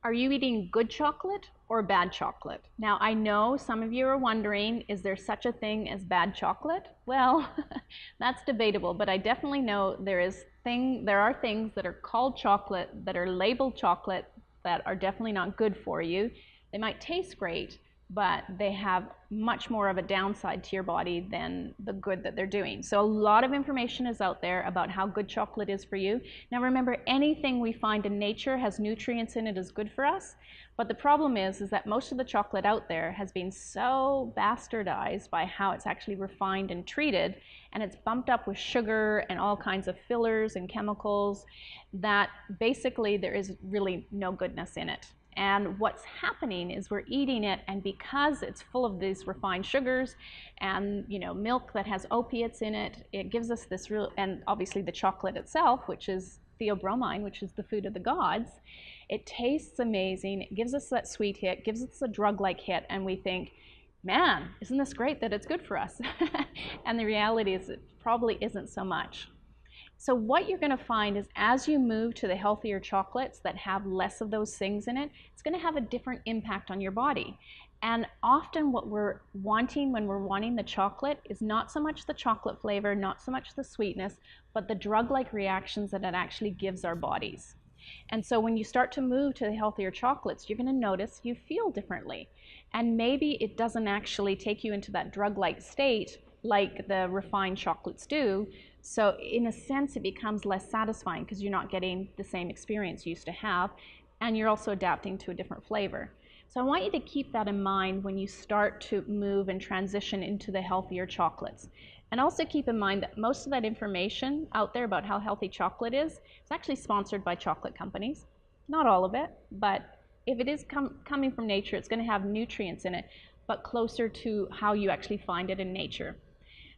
Are you eating good chocolate or bad chocolate? Now, I know some of you are wondering, is there such a thing as bad chocolate? Well, that's debatable, but I definitely know there are things that are called chocolate, that are labeled chocolate, that are definitely not good for you. They might taste great, but they have much more of a downside to your body than the good that they're doing. So a lot of information is out there about how good chocolate is for you. Now remember, anything we find in nature has nutrients in it is good for us. But the problem is that most of the chocolate out there has been so bastardized by how it's actually refined and treated, and it's bumped up with sugar and all kinds of fillers and chemicals, that basically there is really no goodness in it. And what's happening is we're eating it, and because it's full of these refined sugars and milk that has opiates in it, it gives us this real, and obviously the chocolate itself, which is theobromine, which is the food of the gods, it tastes amazing, it gives us that sweet hit, gives us a drug-like hit, and we think, man, isn't this great that it's good for us? And the reality is it probably isn't so much. So what you're going to find is as you move to the healthier chocolates that have less of those things in it, it's going to have a different impact on your body. And often what we're wanting when we're wanting the chocolate is not so much the chocolate flavor, not so much the sweetness, but the drug-like reactions that it actually gives our bodies. And so when you start to move to the healthier chocolates, you're going to notice you feel differently. And maybe it doesn't actually take you into that drug-like state like the refined chocolates do. So in a sense, it becomes less satisfying because you're not getting the same experience you used to have, and you're also adapting to a different flavor. So I want you to keep that in mind when you start to move and transition into the healthier chocolates. And also keep in mind that most of that information out there about how healthy chocolate is actually sponsored by chocolate companies. Not all of it, but if it is coming from nature, it's going to have nutrients in it, but closer to how you actually find it in nature.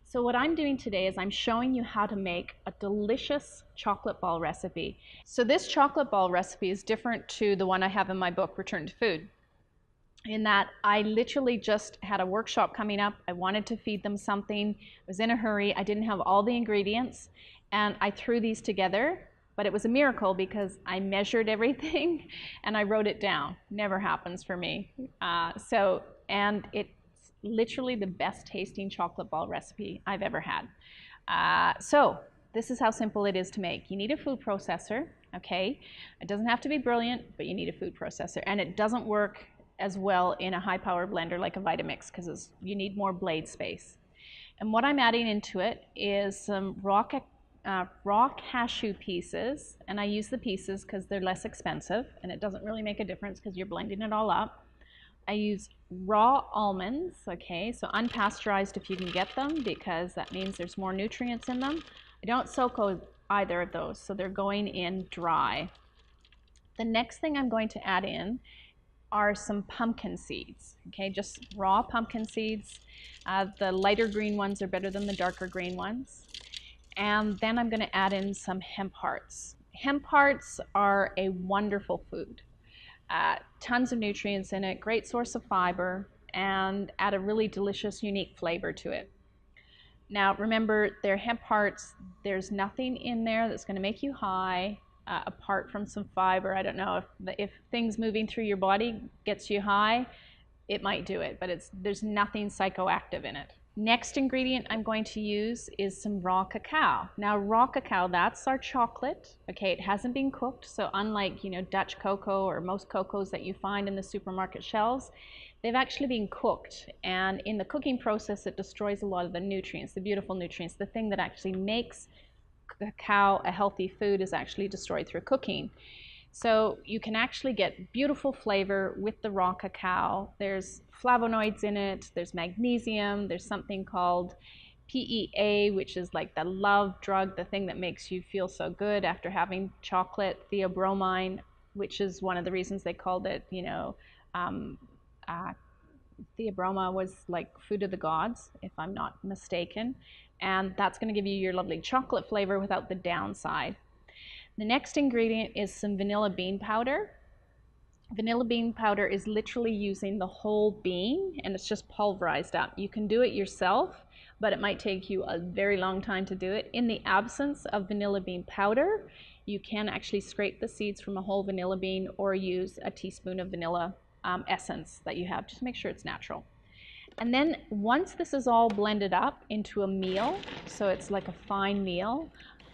So what I'm doing today is I'm showing you how to make a delicious chocolate ball recipe. So this chocolate ball recipe is different to the one I have in my book, Return to Food, in that I literally just had a workshop coming up. I wanted to feed them something. I was in a hurry. I didn't have all the ingredients, and I threw these together, but it was a miracle because I measured everything and I wrote it down. Never happens for me. And it's literally the best tasting chocolate ball recipe I've ever had. So this is how simple it is to make. You need a food processor, okay? It doesn't have to be brilliant, but you need a food processor. And it doesn't work as well in a high power blender like a Vitamix because you need more blade space. And what I'm adding into it is some raw cashew pieces, and I use the pieces because they're less expensive and it doesn't really make a difference because you're blending it all up. I use raw almonds, okay, so unpasteurized if you can get them because that means there's more nutrients in them. I don't soak either of those, so they're going in dry. The next thing I'm going to add in are some pumpkin seeds, okay, just raw pumpkin seeds. The lighter green ones are better than the darker green ones. And then I'm going to add in some hemp hearts. Hemp hearts are a wonderful food. Tons of nutrients in it, great source of fiber, and add a really delicious, unique flavor to it. Now remember, they're hemp hearts. There's nothing in there that's going to make you high, apart from some fiber. I don't know if things moving through your body gets you high, it might do it, but there's nothing psychoactive in it. Next ingredient I'm going to use is some raw cacao. Now raw cacao, that's our chocolate, okay, it hasn't been cooked, so unlike Dutch cocoa or most cocoas that you find in the supermarket shelves, they've actually been cooked, and in the cooking process it destroys a lot of the nutrients, the beautiful nutrients. The thing that actually makes cacao a healthy food is actually destroyed through cooking. So you can actually get beautiful flavor with the raw cacao. There's flavonoids in it, there's magnesium, there's something called PEA, which is like the love drug, the thing that makes you feel so good after having chocolate, theobromine, which is one of the reasons they called it, theobroma was like food of the gods, if I'm not mistaken. And that's going to give you your lovely chocolate flavor without the downside. The next ingredient is some vanilla bean powder. Vanilla bean powder is literally using the whole bean, and it's just pulverized up. You can do it yourself, but it might take you a very long time to do it. In the absence of vanilla bean powder, you can actually scrape the seeds from a whole vanilla bean or use a teaspoon of vanilla essence that you have. Just make sure it's natural. And then once this is all blended up into a meal, so it's like a fine meal,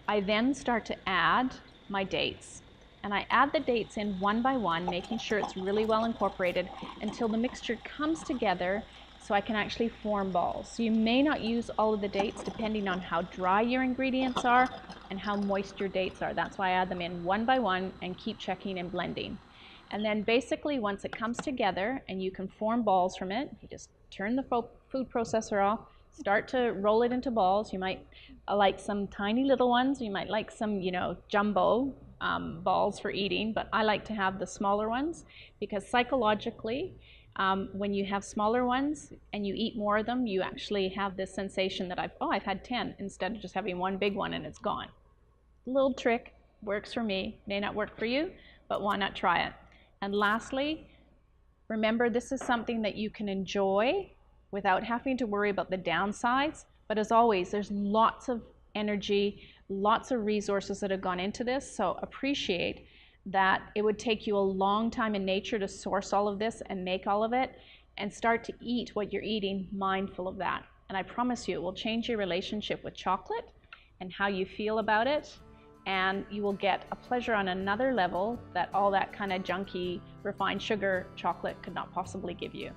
I then start to add my dates. And I add the dates in one by one, making sure it's really well incorporated until the mixture comes together so I can actually form balls. So you may not use all of the dates depending on how dry your ingredients are and how moist your dates are. That's why I add them in one by one and keep checking and blending. And then basically once it comes together and you can form balls from it, you just turn the food processor off, start to roll it into balls. You might like some tiny little ones. You might like some, jumbo balls for eating, but I like to have the smaller ones because psychologically, when you have smaller ones and you eat more of them, you actually have this sensation that I've had 10 instead of just having one big one and it's gone. Little trick, works for me, may not work for you, but why not try it? And lastly, remember this is something that you can enjoy without having to worry about the downsides, but as always, there's lots of energy, lots of resources that have gone into this, so appreciate that it would take you a long time in nature to source all of this and make all of it, and start to eat what you're eating mindful of that. And I promise you, it will change your relationship with chocolate and how you feel about it, and you will get a pleasure on another level that all that kind of junky, refined sugar chocolate could not possibly give you.